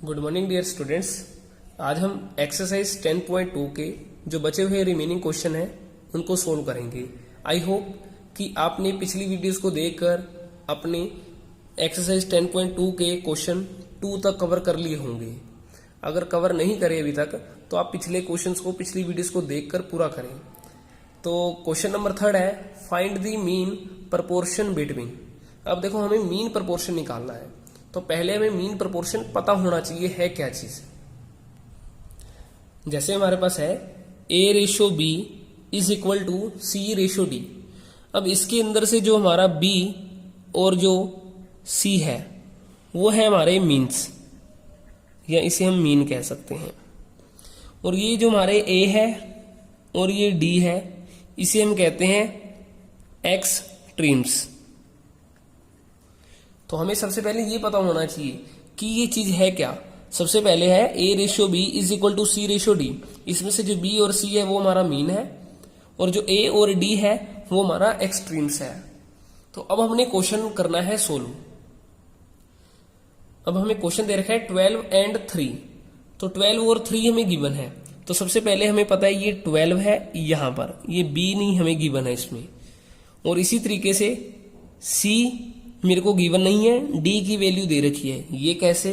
Good morning dear students. आज हम exercise 10.2 के जो बचे हुए रिमेनिंग क्वेश्चन हैं उनको सोल्व करेंगे। आई होप कि आपने पिछली वीडियोस को देखकर अपने एक्सरसाइज 10.2 के क्वेश्चन 2 तक कवर कर लिए होंगे। अगर कवर नहीं करे अभी तक तो आप पिछले क्वेश्चंस को पिछली वीडियोस को देखकर पूरा करें। तो क्वेश्चन नंबर 3 है find the mean proportion between. अब देखो हमें मीन प्रपोर्शन निकालना है, तो पहले हमें मीन प्रपोर्शन पता होना चाहिए है क्या चीज। जैसे हमारे पास है A/B is equal to C/D। अब इसके अंदर से जो हमारा B और जो C है वो है हमारे मीन्स, या इसे हम मीन कह सकते हैं। और ये जो हमारे A है और ये D है इसे हम कहते हैं एक्सट्रीम्स। तो हमें सबसे पहले ये पता होना चाहिए कि ये चीज है क्या। सबसे पहले है A/B is equal to C/D। इसमें से जो B और C है वो हमारा मीन है और जो A और D है वो हमारा एक्सट्रीम्स है। तो अब हमने क्वेश्चन करना है सोल्व। अब हमें क्वेश्चन दे रखा है 12 and 3। तो 12 और 3 हमें गिवन है। तो सबसे पहले हमें पता है ये 12 है यहां पर, ये B नहीं हमें गिवन है इसमें। और इसी तरीके से C मेरे को गिवन नहीं है, D की वैल्यू दे रखी है। ये कैसे?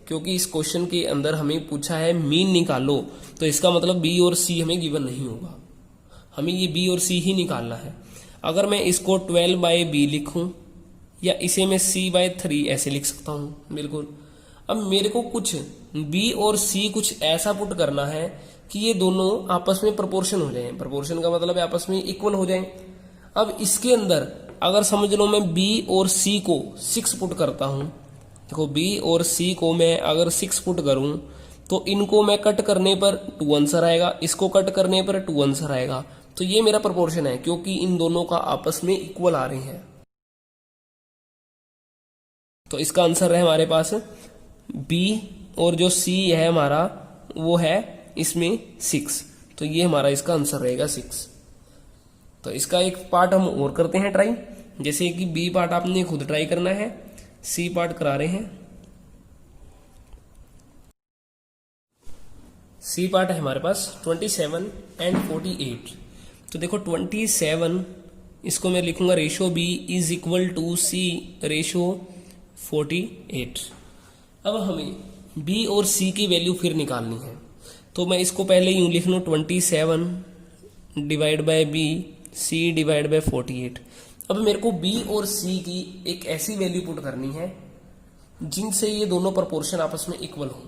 क्योंकि इस क्वेश्चन के अंदर हमें पूछा है मीन निकालो, तो इसका मतलब B और C हमें गिवन नहीं होगा, हमें ये B और C ही निकालना है। अगर मैं इसको 12/B लिखूं या इसे मैं C/3 ऐसे लिख सकता हूं बिल्कुल। अब मेरे को कुछ B और C कुछ ऐसा पुट करना है कि ये दोनों आपस में प्रोपोर्शन हो जाएं। प्रोपोर्शन का मतलब है आपस में इक्वल हो जाएं। अब इसके अंदर अगर समझ लो मैं B और C को 6 पुट करता हूं, देखो B और C को मैं अगर 6 पुट करूं तो इनको मैं कट करने पर 2 आंसर आएगा, इसको कट करने पर 2 आंसर आएगा। तो ये मेरा प्रोपोर्शन है क्योंकि इन दोनों का आपस में इक्वल आ रहे हैं। तो इसका आंसर है हमारे पास B और जो C है हमारा वो है इसमें 6। तो ये हमारा इसका आंसर रहेगा 6। तो इसका एक पार्ट हम और करते हैं ट्राई। जैसे कि B पार्ट आपने खुद ट्राई करना है, C पार्ट करा रहे हैं। C पार्ट है हमारे पास 27 and 48। तो देखो 27 इसको मैं लिखूंगा ratio B is equal to C/48। अब हमें B और C की वैल्यू फिर निकालनी है, तो मैं इसको पहले यूं लिख लूं 27 divide by B C divide by 48। अब मेरे को B और C की एक ऐसी वैल्यू पुट करनी है जिनसे ये दोनों प्रोपोर्शन आपस में इक्वल हो।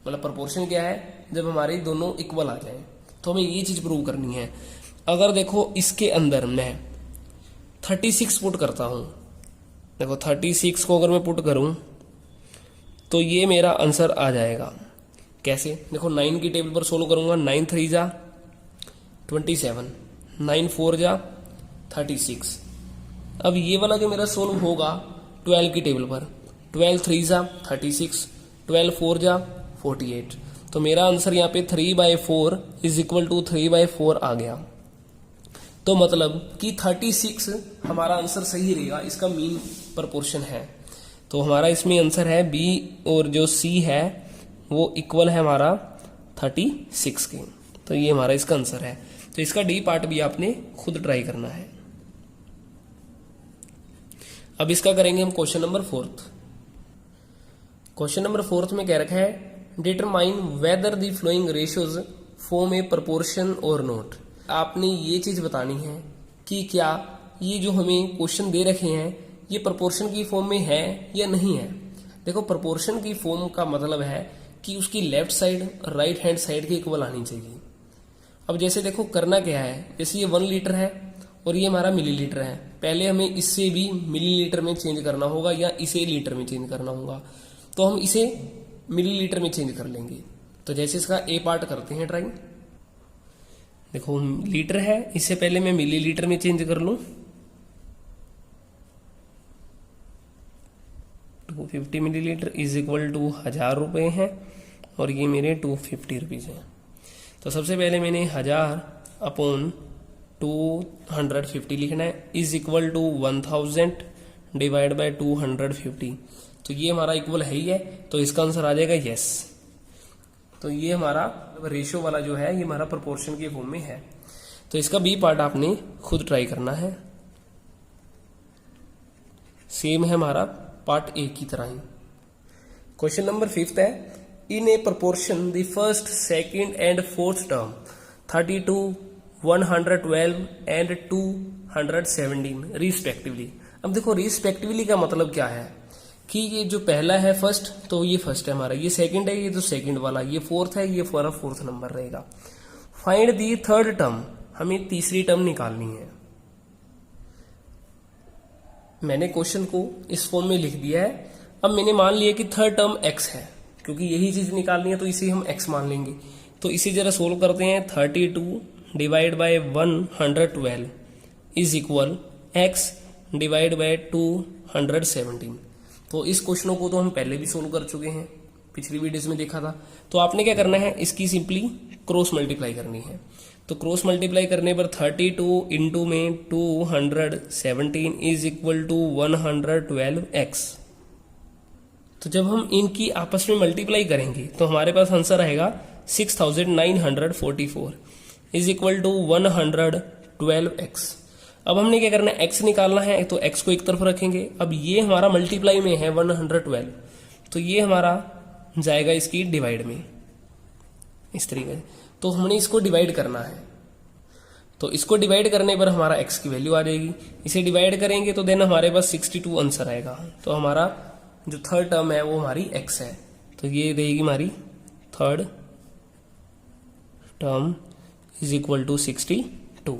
मतलब प्रोपोर्शन क्या है? जब हमारे दोनों इक्वल आ जाए। तो हमें ये चीज प्रूव करनी है। अगर देखो इसके अंदर मैं 36 पुट करता हूं, देखो 36 को अगर मैं पुट करूं तो ये मेरा आंसर आ जाएगा। कैसे? देखो 9 की टेबल पर सोल्व करूंगा। 9 3 जा 27, 9 4 जा 36। अब ये वाला जो मेरा सोल्व होगा 12 की टेबल पर, 12 3 जा 36, 12 4 जा 48। तो मेरा आंसर यहाँ पे 3/4 इज इक्वल टू 3/4 आ गया। तो मतलब कि 36 हमारा आंसर सही रहेगा, इसका मीन प्रोपोर्शन है। तो हमारा इसमें आंसर है B और जो C है वो इक्वल है हमारा 36 के। तो ये हमारा इसका आंसर है। तो इसका D पार्ट भी आपने खुद ट्राई करना है। अब इसका करेंगे हम क्वेश्चन नंबर 4। क्वेश्चन नंबर 4 में कह रखा है determine whether the flowing ratios form A proportion और नॉट। आपने ये चीज बतानी है कि क्या ये जो हमें क्वेश्चन दे रखे हैं ये प्रोपोर्शन की फॉर्म में है या नहीं है। देखो प्रोपोर्शन की फॉर्म का मतलब है कि उसकी left side right hand side के इक्वल आनी चाहिए। अब जैसे देखो करना क्या है, जैसे ये 1 लीटर है और ये हमारा मिलीलीटर है, पहले हमें इससे भी मिलीलीटर में चेंज करना होगा या इसे लीटर में चेंज करना होगा। तो हम इसे मिलीलीटर में चेंज कर लेंगे। तो जैसे इसका A पार्ट करते हैं ट्राई। देखो लीटर है, इससे पहले मैं मिलीलीटर में चेंज कर लूं। 250 मिलीलीटर इज इक्वल टू 1000 रुपए है और ये मेरे 250 रुपीज है। तो सबसे पहले मैंने 1000 अपॉन 250 लिखना है is equal to 1000 divide by 250। तो ये हमारा इक्वल है ही है, तो इसका आंसर आ जाएगा यस। तो ये हमारा रेशियो वाला जो है ये हमारा प्रोपोर्शन के फॉर्म में है। तो इसका बी पार्ट आपने खुद ट्राई करना है, सेम है हमारा पार्ट ए की तरह ही। क्वेश्चन नंबर 5 है, in a proportion the first, second and fourth term 32, 112 and 217 respectively. अब देखो रिस्पेक्टिवली का मतलब क्या है कि ये जो पहला है फर्स्ट, तो ये फर्स्ट है हमारा, ये सेकंड है, ये तो सेकंड वाला, ये फोर्थ है, ये हमारा फोर्थ नंबर रहेगा। फाइंड दी थर्ड टर्म, हमें तीसरी टर्म निकालनी है। मैंने क्वेश्चन को इस फॉर्म में लिख दिया है। अब मैंने मान लिया कि थर्ड टर्म x है, क्योंकि यही चीज निकालनी है तो इसे हम x मान लेंगे। तो इसे जरा सोल्व करते हैं। 32 divide by 112 is equal x divide by 217। तो इस क्वेश्चनों को तो हम पहले भी सोल्व कर चुके हैं, पिछली वीडियोस में देखा था। तो आपने क्या करना है, इसकी सिंपली क्रॉस मल्टीप्लाई करनी है। तो क्रॉस मल्टीप्लाई करने पर 32 इंटू में 217 इज इक्वल टू 112x। तो जब हम इनकी आपस में मल्टीप्लाई करेंगे तो हमारे पास आंसर आएगा 6944 इज इक्वल टू 112x। अब हमने क्या करना है, x निकालना है, तो x को एक तरफ रखेंगे। अब ये हमारा मल्टीप्लाई में है 112, तो ये हमारा जाएगा इसकी डिवाइड में, इस तरीके से। तो हमने इसको डिवाइड करना है, तो इसको डिवाइड करने पर हमारा x की वैल्यू आ जाएगी। इसे डिवाइड करेंगे तो देन हमारे पास 62 आंसर आएगा। तो हमारा जो थर्ड टर्म है वो हमारी x है, तो ये रहेगी हमारी third term is equal to 62।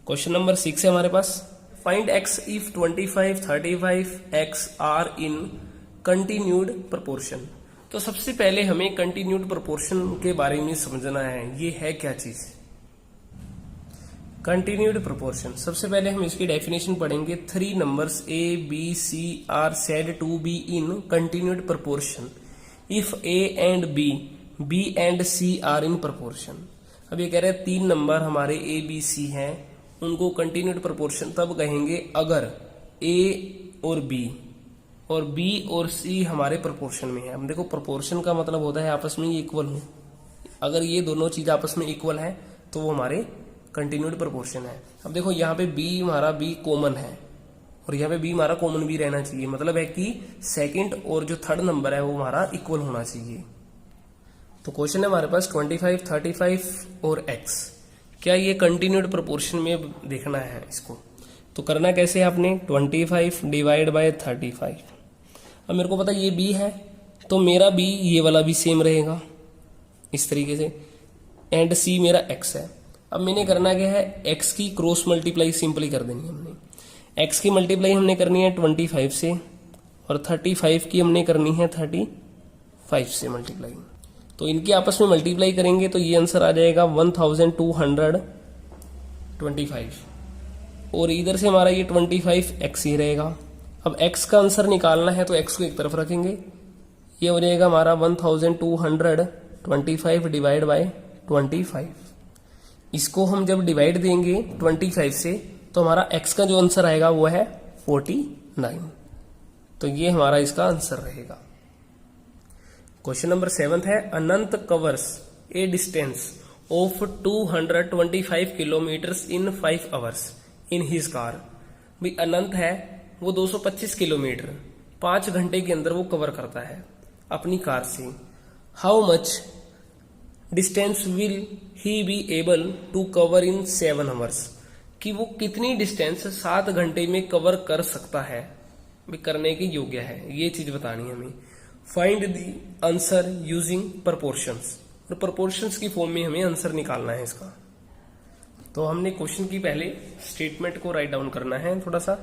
Question number 6 है हमारे पास, find x if 25, 35 x are in continued proportion. तो सबसे पहले हमें कंटिन्यूड प्रोपोर्शन के बारे में समझना है, ये है क्या चीज कंटिन्यूड प्रोपोर्शन। सबसे पहले हम इसकी डेफिनेशन पढ़ेंगे। 3 numbers a, b, c are said to be in continued proportion if a and b and c are in proportion. अब ये कह रहे हैं 3 नंबर हमारे a, b, c हैं, उनको कंटिन्यूड प्रोपोर्शन तब कहेंगे अगर a और b और c हमारे प्रोपोर्शन में है। अब देखो प्रोपोर्शन का मतलब होता है आपस में ये इक्वल हो। अगर ये दोनों चीज आपस में इक्वल है तो वो हमारे कंटिन्यूड प्रोपोर्शन है। अब देखो यहाँ पे b हमारा b कॉमन है और यहाँ पे b हमारा कॉमन भी रहना चाहिए, मतलब है कि सेकंड और जो थर्ड नंबर है वो हमारा इक्वल होना चाहिए। तो क्वेश्चन है हमारे पास 25, 35 और x, क्या ये कंटिन्यूड प्रोपोर्शन में देखना है इसको। तो करना कैसे है आपने, 25 डिवाइड बाय 35। अब मेरे को पता ये b है, तो मेरा b ये वाला भी सेम रहेगा इस तरीके से, एंड c मेरा x है। अब मैंने करना क्या है, x की क्रॉस मल्टीप्लाई सिंपली कर देनी है हमने। x की मल्टीप्लाई हमने करनी है 25 से और 35 की हमने करनी है 35 से मल्टीप्लाई। तो इनके आपस में मल्टीप्लाई करेंगे तो ये आंसर आ जाएगा 1225 और इधर से हमारा ये 25x ही रहेगा। अब x का आंसर निकालना है तो x को एक तरफ रखेंगे, ये हो जाएगा हमारा 1225 डिवाइड बाय 25। इसको हम जब डिवाइड देंगे 25 से तो हमारा x का जो आंसर आएगा वो है 49। तो ये हमारा इसका आंसर रहेगा। क्वेश्चन नंबर 7 है, Anant covers a distance of 225 kilometres in 5 hours in his car. भाई अनंत है, वो 225 किलोमीटर 5 घंटे के अंदर वो कवर करता है अपनी कार से। How much distance will he be able to cover in 7 hours, कि वो कितनी डिस्टेंस 7 घंटे में कवर कर सकता है, भी करने के योग्य है, ये चीज बतानी है हमें। Find the answer using proportions, और प्रोपोर्शंस की फॉर्म में हमें आंसर निकालना है इसका। तो हमने क्वेश्चन की पहले स्टेटमेंट को राइट डाउन करना है थोड़ा सा।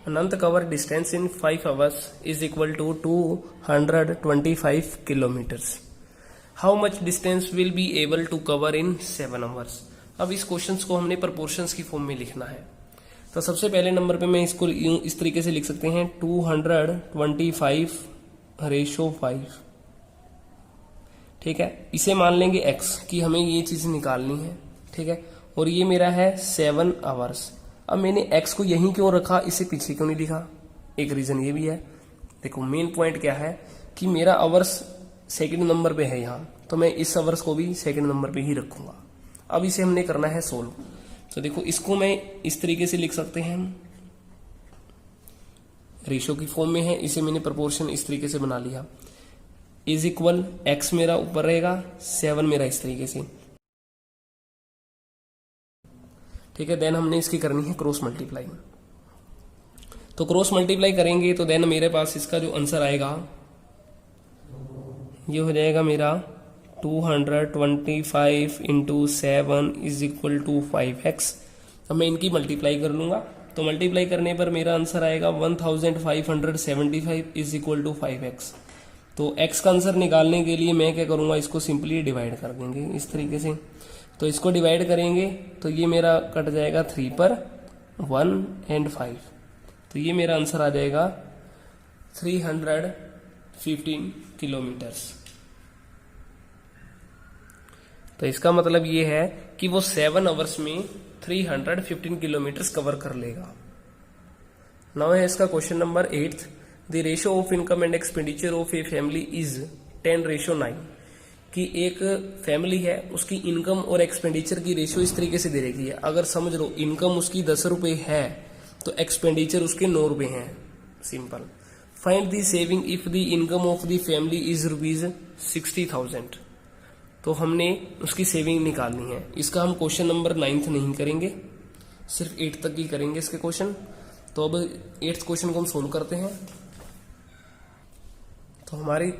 Anant cover distance in 5 hours is equal to 225 kilometres. How much distance will be able to cover in 7 hours. अब इस क्वेश्चन को हमने प्रोपोर्शंस की फॉर्म में लिखना है। तो सबसे पहले नंबर पे मैं इसको इस तरीके से लिख सकते हैं 225/5, ठीक है। इसे मान लेंगे x कि हमें ये चीज निकालनी है, ठीक है, और ये मेरा है 7 आवर्स। अब मैंने x को यहीं क्यों रखा, इसे पीछे क्यों नहीं लिखा, एक रीजन ये भी है। देखो मेन पॉइंट क्या है कि मेरा आवर्स सेकंड नंबर पे है यहाँ, तो मैं इस आवर्स को भी सेकंड नंबर पे ही रखूंगा। अब इसे हमने करना है सोल्व। तो देखो इसको मैं इस तरीके से लिख सकते हैं, रेशो की फॉर्म में है, इसे मैंने प्रोपोर्शन इस तरीके से बना लिया, इज इक्वल एक्स मेरा ऊपर रहेगा, 7 मेरा इस तरीके से, ठीक है। देन हमने इसकी करनी है क्रॉस मल्टीप्लाई। तो क्रॉस मल्टीप्लाई करेंगे तो देन मेरे पास इसका जो आंसर आएगा ये हो जाएगा मेरा 225 into 7 is equal to 5x। अब मैं इनकी मल्टीप्लाई कर लूंगा, तो मल्टीप्लाई करने पर मेरा आंसर आएगा 1575 इज इक्वल टू 5x। तो x का आंसर निकालने के लिए मैं क्या करूंगा, इसको सिंपली डिवाइड कर देंगे इस तरीके से। तो इसको डिवाइड करेंगे तो ये मेरा कट जाएगा 3 पर 1 एंड 5, तो ये मेरा आंसर आ जाएगा 315 किलोमीटर्स। तो इसका मतलब ये है कि वो 7 आवर्स में 315 किलोमीटर्स कवर कर लेगा। नाउ है इसका question number 8। The ratio of income and expenditure of a family is 10:9। कि एक फैमिली है, उसकी इनकम और एक्सपेंडिचर की रेशियो इस तरीके से दे रखी है। अगर समझ लो इनकम उसकी 10 रुपए है तो एक्सपेंडिचर उसके 9 रुपए हैं। Simple. Find the saving if the income of the family is ₹60,000। तो हमने उसकी सेविंग निकालनी है। इसका हम क्वेश्चन नंबर 9 नहीं करेंगे, सिर्फ 8 तक ही करेंगे इसके क्वेश्चन। तो अब 8th क्वेश्चन को हम सोल्व करते हैं। तो हमारी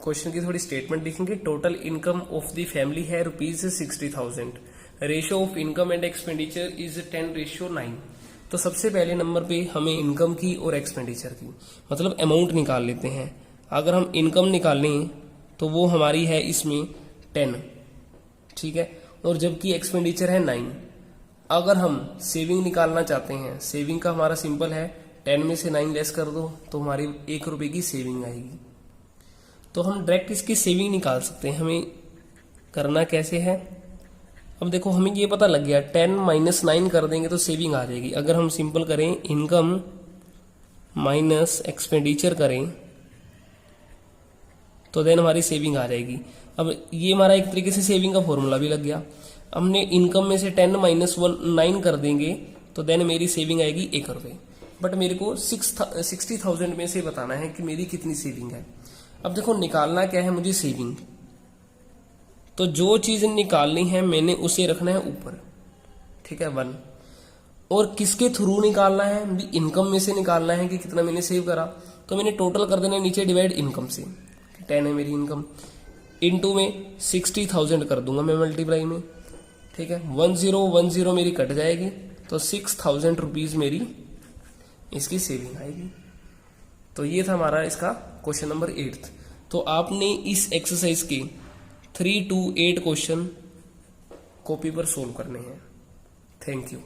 क्वेश्चन की थोड़ी स्टेटमेंट लिखेंगे। Total income of the family है ₹60,000। Ratio of income and expenditure is 10:9। तो सबसे पहले नंबर पे हमें इनकम की और एक्सपेंडिचर की मतलब अमाउंट निकाल लेते हैं। अगर हम इनकम निकालें तो वो हमारी है इसमें 10, ठीक है, और जबकि एक्सपेंडिचर है 9। अगर हम सेविंग निकालना चाहते हैं, सेविंग का हमारा सिंपल है 10 में से 9 लेस कर दो तो हमारी 1 रुपए की सेविंग आएगी। तो हम डायरेक्ट इसकी सेविंग निकाल सकते हैं। हमें करना कैसे है, अब देखो हमें ये पता लग गया 10 - 9 कर देंगे तो सेविंग आ जाएगी। अगर हम सिंपल करें इनकम माइनस एक्सपेंडिचर करें तो देन हमारी सेविंग आ जाएगी। अब ये हमारा एक तरीके से सेविंग का फॉर्मूला भी लग गया। हमने इनकम में से 10 - 9 कर देंगे तो देन मेरी सेविंग आएगी 1 रुपए। बट मेरे को 60,000 में से बताना है कि मेरी कितनी सेविंग है। अब देखो निकालना क्या है मुझे, सेविंग। तो जो चीज निकालनी है मैंने उसे रखना है ऊपर, ठीक है 1। और किसके थ्रू निकालना है, इनकम में से निकालना है कि कितना मैंने सेव करा। तो मैंने टोटल कर देना है नीचे डिवाइड इनकम से, 10 है मेरी इनकम, इनटू में 60,000 कर दूंगा मैं मल्टीप्लाई में, ठीक है। 1010 मेरी कट जाएगी तो 6,000 रुपीज मेरी इसकी सेविंग आएगी। तो ये था हमारा इसका क्वेश्चन नंबर 8। तो आपने इस एक्सरसाइज के 3 to 8 क्वेश्चन कॉपी पर सोल्व करने हैं। Thank you.